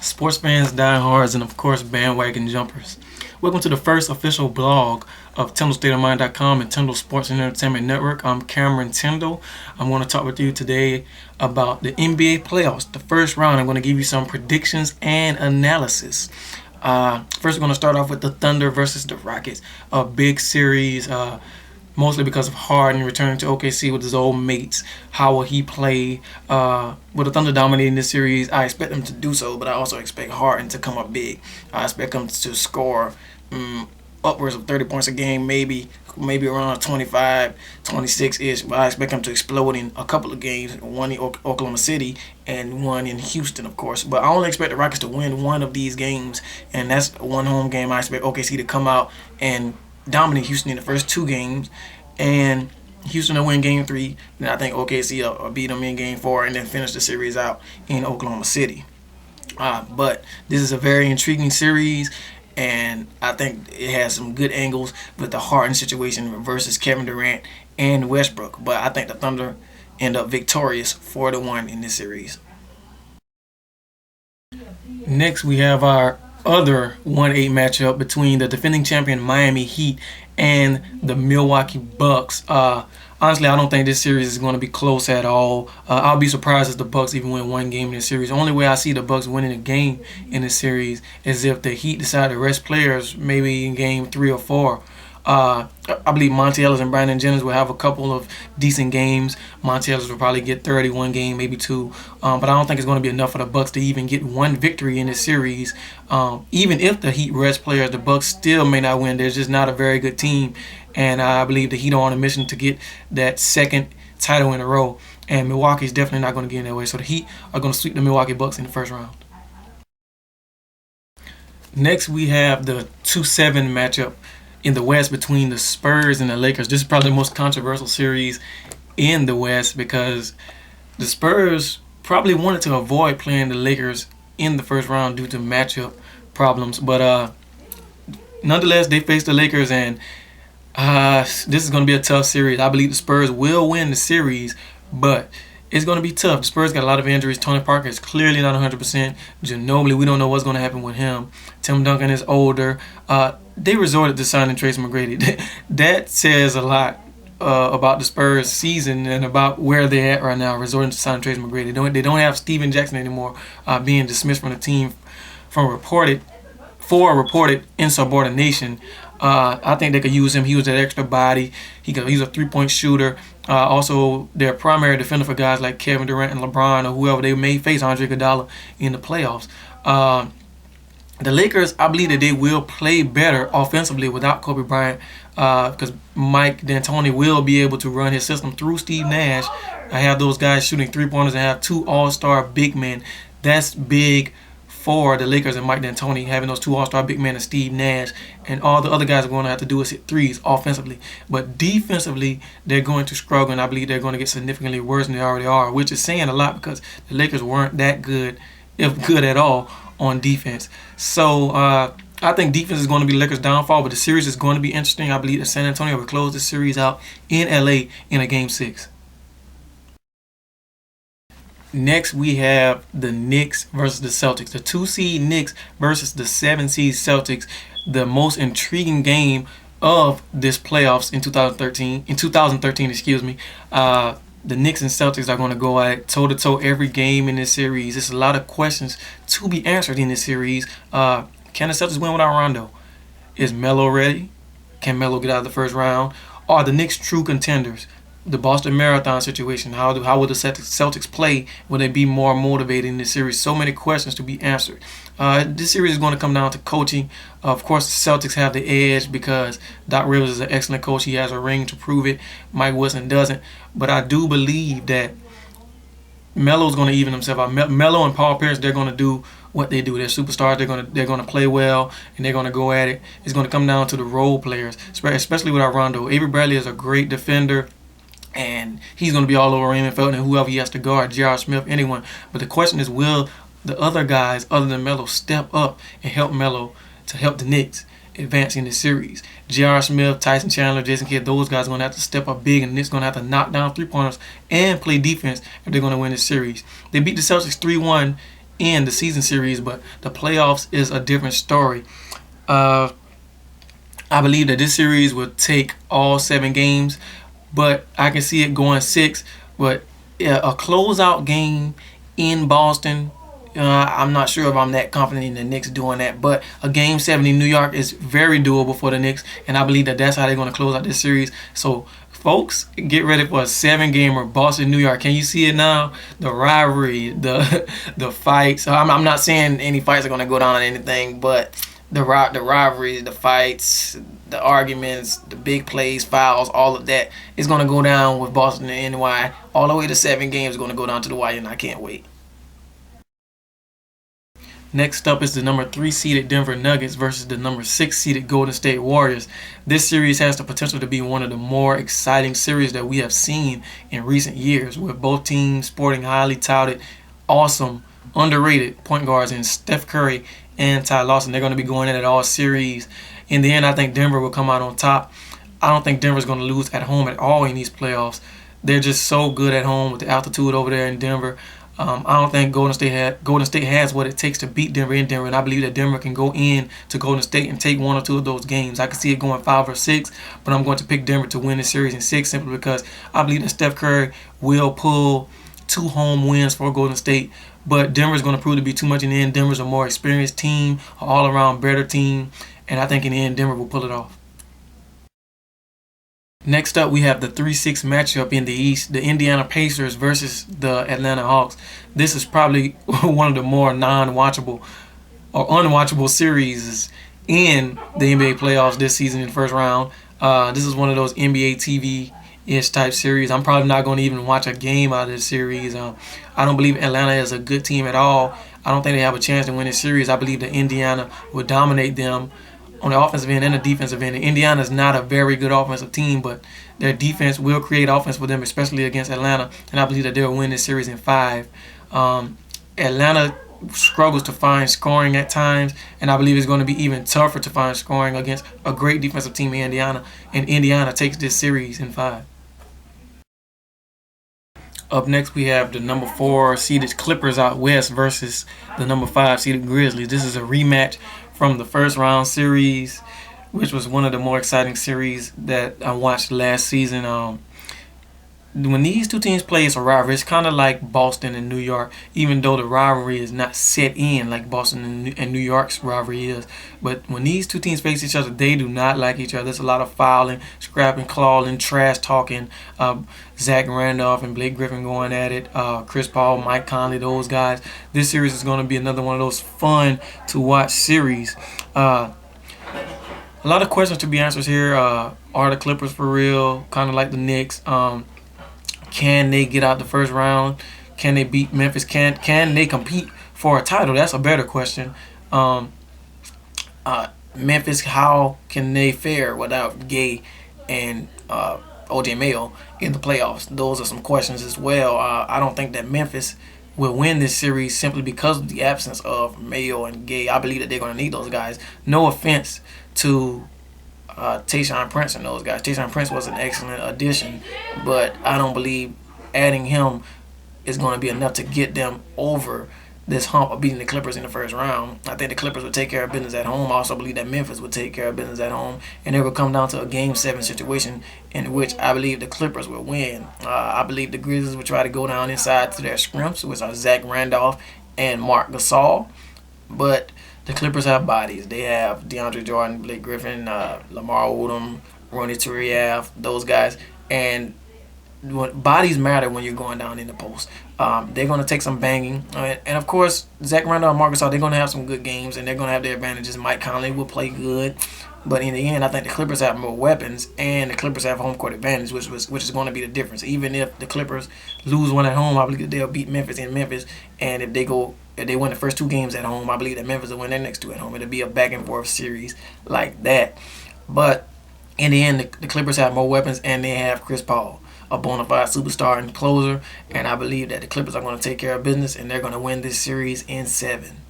sports fans, diehards, and of course bandwagon jumpers. Welcome to the first official blog of TindalStateOfMind.com and Tindal Sports and Entertainment Network. I'm Cameron Tindal. I'm going to talk with you today about the NBA playoffs, the first round. I'm going to give you some predictions and analysis. First, we're going to start off with the Thunder versus the Rockets, a big series. Mostly because of Harden returning to OKC with his old mates. How will he play? With the Thunder dominating this series, I expect them to do so, but I also expect Harden to come up big. I expect him to score upwards of 30 points a game, maybe around 25, 26-ish. But I expect him to explode in a couple of games, one in Oklahoma City and one in Houston, of course. But I only expect the Rockets to win one of these games, and that's one home game. I expect OKC to come out and dominate Houston in the first two games, and Houston will win game 3. Then I think OKC will beat them in game 4 and then finish the series out in Oklahoma City. But this is a very intriguing series, and I think it has some good angles with the Harden situation versus Kevin Durant and Westbrook. But I think the Thunder end up victorious 4-1 in this series. Next, we have our other 1-8 matchup between the defending champion Miami Heat and the Milwaukee Bucks. Honestly, I don't think this series is going to be close at all. I'll be surprised if the Bucks even win one game in this series. The only way I see the Bucks winning a game in this series is if the Heat decide to rest players, maybe in game 3 or 4. I believe Monte Ellis and Brandon Jennings will have a couple of decent games. Monte Ellis will probably get 31 game, maybe 2. But I don't think it's going to be enough for the Bucks to even get one victory in this series. Even if the Heat rest players, the Bucks still may not win. They're just not a very good team. And I believe the Heat are on a mission to get that second title in a row. And Milwaukee's definitely not going to get in that way. So the Heat are going to sweep the Milwaukee Bucks in the first round. Next, we have the 2-7 matchup in the West between the Spurs and the Lakers. This is probably the most controversial series in the West because the Spurs probably wanted to avoid playing the Lakers in the first round due to matchup problems. But nonetheless, they face the Lakers, and this is going to be a tough series. I believe the Spurs will win the series, but it's going to be tough. The Spurs got a lot of injuries. Tony Parker is clearly not 100%. Ginobili, we don't know what's going to happen with him. Tim Duncan is older. They resorted to signing Tracy McGrady. That says a lot about the Spurs season and about where they're at right now, resorting to signing Tracy McGrady. They don't have Steven Jackson anymore, being dismissed from the team for reported insubordination. I think they could use him. He was that extra body. He's a three-point shooter. Also, their primary defender for guys like Kevin Durant and LeBron or whoever they may face, Andre Iguodala, in the playoffs. The Lakers, I believe that they will play better offensively without Kobe Bryant because Mike D'Antoni will be able to run his system through Steve Nash. I have those guys shooting three-pointers and have 2 all-star big men. That's big for the Lakers and Mike D'Antoni, having those 2 all-star big men and Steve Nash, and all the other guys are going to have to do is hit threes offensively. But defensively, they're going to struggle, and I believe they're going to get significantly worse than they already are, which is saying a lot because the Lakers weren't that good, if good at all, on defense. So I think defense is going to be the Lakers' downfall, but the series is going to be interesting. I believe that San Antonio will close this series out in LA in a game 6. Next, we have the Knicks versus the Celtics. The 2-seed Knicks versus the 7-seed Celtics. The most intriguing game of this playoffs in 2013, excuse me. The Knicks and Celtics are going to go at it toe-to-toe every game in this series. There's a lot of questions to be answered in this series. Can the Celtics win without Rondo? Is Melo ready? Can Melo get out of the first round? Are the Knicks true contenders? The Boston Marathon situation, how will the Celtics play? Will they be more motivated in this series? So many questions to be answered. This series is going to come down to coaching. Of course, the Celtics have the edge because Doc Rivers is an excellent coach. He has a ring to prove it. Mike Wilson doesn't. But I do believe that Melo's going to even himself out. Melo and Paul Pierce, they're going to do what they do. They're superstars. They're going to play well, and they're going to go at it. It's going to come down to the role players, especially without Rondo. Avery Bradley is a great defender, and he's going to be all over Raymond Felton and whoever he has to guard, J.R. Smith, anyone. But the question is, will the other guys other than Melo step up and help Melo to help the Knicks advance in this series? J.R. Smith, Tyson Chandler, Jason Kidd, those guys are going to have to step up big, and the Knicks going to have to knock down three-pointers and play defense if they're going to win this series. They beat the Celtics 3-1 in the season series, but the playoffs is a different story. Uh, I believe that this series will take all 7 games, but I can see it going 6. But yeah, a closeout game in Boston, I'm not sure if I'm that confident in the Knicks doing that. But a game 7 in New York is very doable for the Knicks, and I believe that that's how they're going to close out this series. So, folks, get ready for a 7-gamer Boston New York. Can you see it now? The rivalry, the fights. I'm not saying any fights are going to go down or anything, but the rivalries, the fights, the arguments, the big plays, fouls, all of that is going to go down with Boston and NY. All the way to 7 games is going to go down to the wire, and I can't wait. Next up is the number 3 seeded Denver Nuggets versus the number 6 seeded Golden State Warriors. This series has the potential to be one of the more exciting series that we have seen in recent years, with both teams sporting highly touted, awesome, underrated point guards in Steph Curry and Ty Lawson. They're going to be going at it all series. In the end, I think Denver will come out on top. I don't think Denver's going to lose at home at all in these playoffs. They're just so good at home with the altitude over there in Denver. I don't think Golden State has what it takes to beat Denver in Denver, and I believe that Denver can go in to Golden State and take 1 or 2 of those games. I can see it going 5 or 6, but I'm going to pick Denver to win this series in 6 simply because I believe that Steph Curry will pull 2 home wins for Golden State, but Denver's going to prove to be too much in the end. Denver's a more experienced team, an all-around better team, and I think in the end Denver will pull it off. Next up, we have the 3-6 matchup in the East, the Indiana Pacers versus the Atlanta Hawks. This is probably one of the more non-watchable or unwatchable series in the NBA playoffs this season in the first round. This is one of those NBA TV-ish type series. I'm probably not going to even watch a game out of this series. I don't believe Atlanta is a good team at all. I don't think they have a chance to win this series. I believe that Indiana will dominate them on the offensive end and the defensive end. Indiana is not a very good offensive team, but their defense will create offense for them, especially against Atlanta, and I believe that they'll win this series in 5. Atlanta struggles to find scoring at times, and I believe it's going to be even tougher to find scoring against a great defensive team in Indiana, and Indiana takes this series in 5. Up next, we have the number 4 seeded Clippers out west versus the number 5 seeded Grizzlies. This is a rematch from the first round series, which was one of the more exciting series that I watched last season. When these two teams play, it's a rivalry. It's kind of like Boston and New York, even though the rivalry is not set in like Boston and New York's rivalry is. But when these two teams face each other, they do not like each other. There's a lot of fouling, scrapping, clawing, trash talking. Zach Randolph and Blake Griffin going at it. Chris Paul, Mike Conley, those guys. This series is going to be another one of those fun to watch series. A lot of questions to be answered here. Are the Clippers for real? Kind of like the Knicks. Can they get out the first round? Can they beat Memphis? Can they compete for a title? That's a better question. Memphis, how can they fare without Gay and O.J. Mayo in the playoffs? Those are some questions as well. I don't think that Memphis will win this series simply because of the absence of Mayo and Gay. I believe that they're going to need those guys. No offense to Tayshaun Prince and those guys. Tayshaun Prince was an excellent addition, but I don't believe adding him is going to be enough to get them over this hump of beating the Clippers in the first round. I think the Clippers would take care of business at home. I also believe that Memphis would take care of business at home, and it will come down to a Game 7 situation in which I believe the Clippers will win. I believe the Grizzlies will try to go down inside to their scrimps, which are Zach Randolph and Marc Gasol, but the Clippers have bodies. They have DeAndre Jordan, Blake Griffin, Lamar Odom, Ronnie Turiaf, those guys. And bodies matter when you're going down in the post. They're going to take some banging. And, of course, Zach Randolph and Marc Gasol, they're going to have some good games, and they're going to have their advantages. Mike Conley will play good. But in the end, I think the Clippers have more weapons, and the Clippers have home court advantage, which is going to be the difference. Even if the Clippers lose one at home, I believe that they'll beat Memphis in Memphis. And if they win the first 2 games at home, I believe that Memphis will win their next 2 at home. It'll be a back-and-forth series like that. But in the end, the Clippers have more weapons, and they have Chris Paul, a bona fide superstar and closer. And I believe that the Clippers are going to take care of business, and they're going to win this series in 7.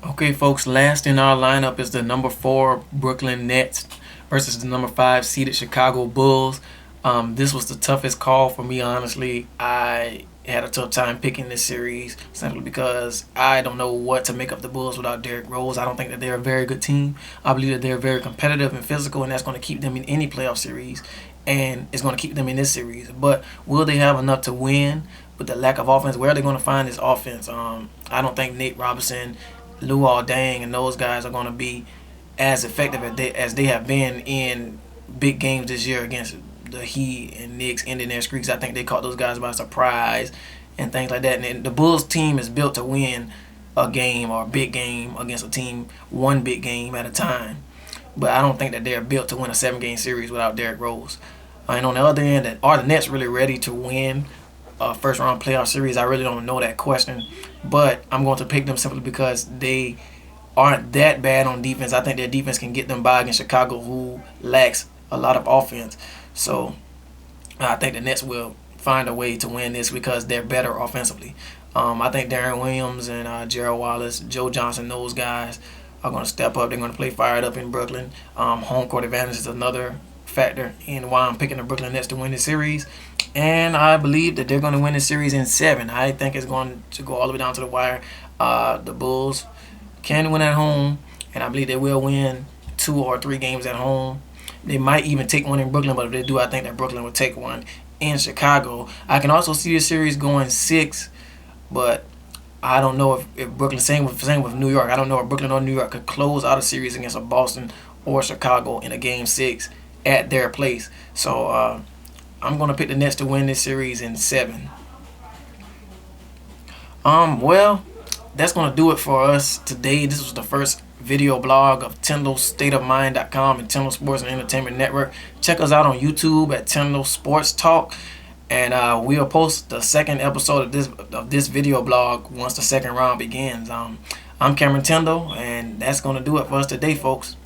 Okay, folks, last in our lineup is the number 4 Brooklyn Nets versus the number 5 seeded Chicago Bulls. This was the toughest call for me, honestly. I had a tough time picking this series simply because I don't know what to make of the Bulls without Derrick Rose. I don't think that they're a very good team. I believe that they're very competitive and physical, and that's going to keep them in any playoff series, and it's going to keep them in this series. But will they have enough to win with the lack of offense? Where are they going to find this offense? I don't think Nate Robinson, Luol Deng, and those guys are going to be as effective as they have been in big games this year against the Heat and Knicks ending their streaks. I think they caught those guys by surprise and things like that. And the Bulls team is built to win a game or a big game against a team one big game at a time. But I don't think that they're built to win a 7-game series without Derrick Rose. And on the other end, are the Nets really ready to win a first-round playoff series? I really don't know that question. But I'm going to pick them simply because they aren't that bad on defense. I think their defense can get them by against Chicago, who lacks a lot of offense. So I think the Nets will find a way to win this because they're better offensively. I think Darren Williams and Gerald Wallace, Joe Johnson, those guys are going to step up. They're going to play fired up in Brooklyn. Home court advantage is another factor in why I'm picking the Brooklyn Nets to win this series. And I believe that they're going to win this series in 7. I think it's going to go all the way down to the wire. The Bulls can win at home, and I believe they will win 2 or 3 games at home. They might even take one in Brooklyn, but if they do, I think that Brooklyn will take one in Chicago. I can also see the series going 6, but I don't know if Brooklyn, same with New York. I don't know if Brooklyn or New York could close out a series against a Boston or Chicago in a game 6 at their place. So I'm going to pick the Nets to win this series in 7. Well, that's going to do it for us today. This was the first video blog of TindalStateOfMind.com and Tindal Sports and Entertainment Network. Check us out on YouTube at Tindal Sports Talk, and we'll post the second episode of this video blog once the second round begins. I'm Cameron Tindal, and that's going to do it for us today, folks.